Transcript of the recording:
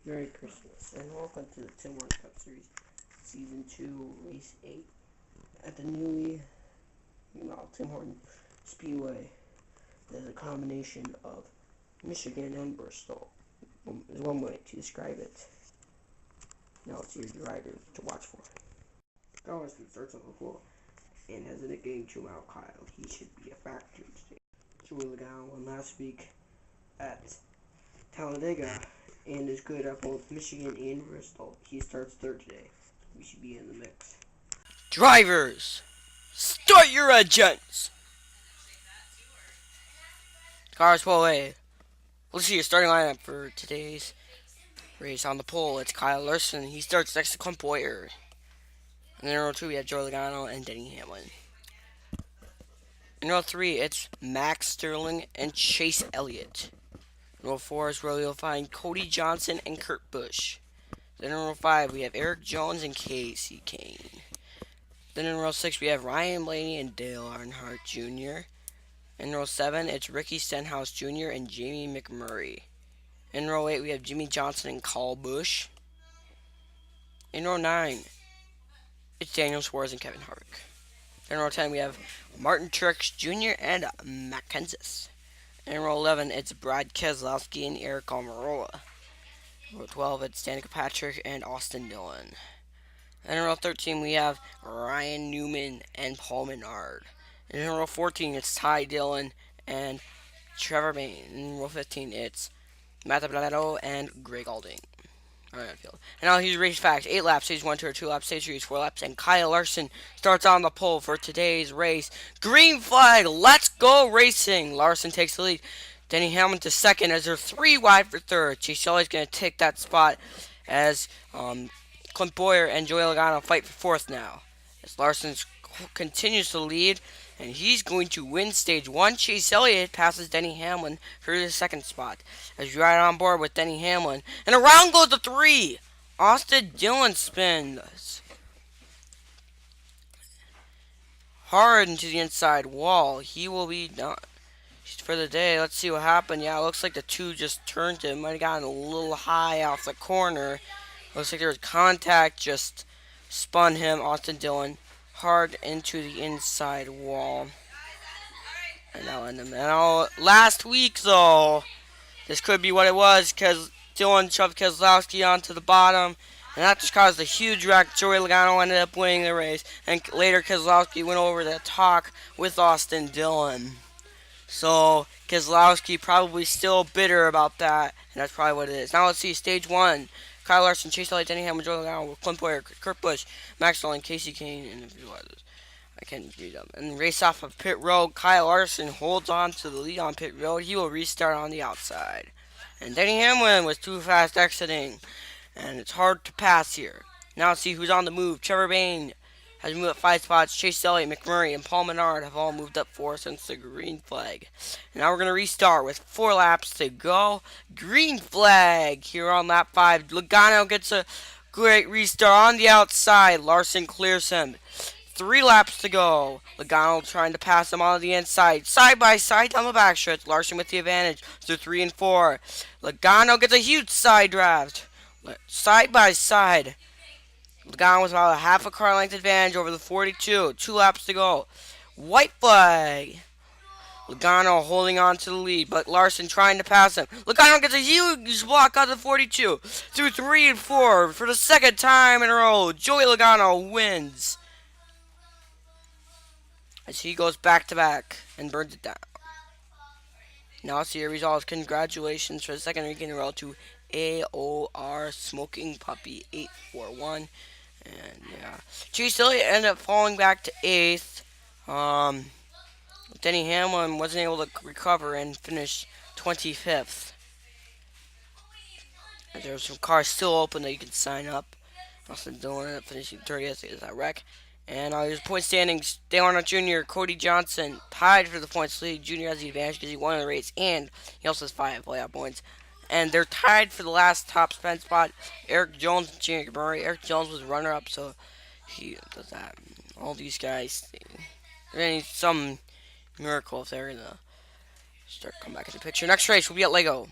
Merry Christmas, and welcome to the Tim Hortons Cup Series, Season 2, Race 8, at the newly Tim Hortons Speedway. There's a combination of Michigan and Bristol. There's one way to describe it. Now it's your drivers to watch for. Kyle starts on the floor and has a nickname to Mount Kyle. He should be a factor today. Joey Logano won last week at Talladega and is good at both Michigan and Bristol. He starts third today. We should be in the mix. Drivers, start your engines! Cars pull away. Let's see your starting lineup for today's race. On the pole, it's Kyle Larson. He starts next to Clint Boyer. And then in row 2, we have Joey Logano and Denny Hamlin. In row 3, it's Max Sterling and Chase Elliott. In row 4 is where you'll find Cody Johnson and Kurt Busch. Then in row 5, we have Eric Jones and Casey Kane. Then in row 6, we have Ryan Blaney and Dale Earnhardt Jr. In row 7, it's Ricky Stenhouse Jr. and Jamie McMurray. In row 8, we have Jimmy Johnson and Kyle Busch. In row 9, it's Daniel Suarez and Kevin Harvick. In row 10, we have Martin Truex Jr. and Matt Kenseth. In row 11, it's Brad Keselowski and Eric Almirola. In row 12, it's Danica Patrick and Austin Dillon. And in row 13, we have Ryan Newman and Paul Menard. And in row 14, it's Ty Dillon and Trevor Bayne. In row 15, it's Matt Bladero and Greg Alding. And now here's race facts. 8 laps, stage 1, 2, 2 laps, stage 3, 4 laps, and Kyle Larson starts on the pole for today's race. Green flag, let's go racing. Larson takes the lead. Denny Hamlin to second as they're 3 wide for third. Chase Elliott's going to take that spot as Clint Boyer and Joey Logano fight for fourth now. As Larson continues to lead, and he's going to win stage 1. Chase Elliott passes Denny Hamlin for the second spot. As you ride on board with Denny Hamlin, and around goes the 3. Austin Dillon spins hard into the inside wall. He will be done for the day. Let's see what happened. Yeah, it looks like the 2 just turned him. Might have gotten a little high off the corner. Looks like there was contact, just spun him, Austin Dillon, hard into the inside wall. And now in the middle. Last week, though, this could be what it was, because Dillon shoved Keselowski onto the bottom, and that just caused a huge wreck. Joey Logano ended up winning the race, and later Keselowski went over to talk with Austin Dillon. So Keselowski probably still bitter about that, and that's probably what it is. Now let's see stage 1. Kyle Larson, Chase Elliott, Denny Hamlin, Joey Logano, Clint Boyer, Kurt Busch, Max Sterling, Casey Kane, and a few others. I can't read them. And race off of pit road, Kyle Larson holds on to the lead on pit road. He will restart on the outside. And Denny Hamlin was too fast exiting, and it's hard to pass here. Now let's see who's on the move. Trevor Bayne has moved up 5 spots. Chase Elliott, McMurray, and Paul Menard have all moved up 4 since the green flag. And now we're going to restart with 4 laps to go. Green flag here on lap 5. Logano gets a great restart on the outside. Larson clears him. 3 laps to go. Logano trying to pass him on the inside. Side by side down the backstretch. Larson with the advantage through 3 and 4. Logano gets a huge side draft. Side by side. Logano was about a half a car length advantage over the 42. 2 laps to go. White flag. Logano holding on to the lead, but Larson trying to pass him. Logano gets a huge block out of the 42. Through 3 and 4 for the second time in a row. Joey Logano wins as he goes back to back and burns it down. Now let's see your results. Congratulations for the second week in a row to AOR Smoking Puppy 841. And yeah, Chase Elliott ended up falling back to 8th. Denny Hamlin wasn't able to recover and finished 25th. And there were some cars still open that you can sign up. Austin Dillon ended up finishing 30th as a wreck. And here's point standings. Dale Earnhardt Jr., Cody Johnson tied for the points lead. Jr. has the advantage because he won the race, and he also has 5 playoff points. And they're tied for the last top spend spot. Eric Jones and Jamie McMurray. Eric Jones was runner-up, so he does that. All these guys, they need some miracle if they're going to start coming back into the picture. Next race will be at Lego.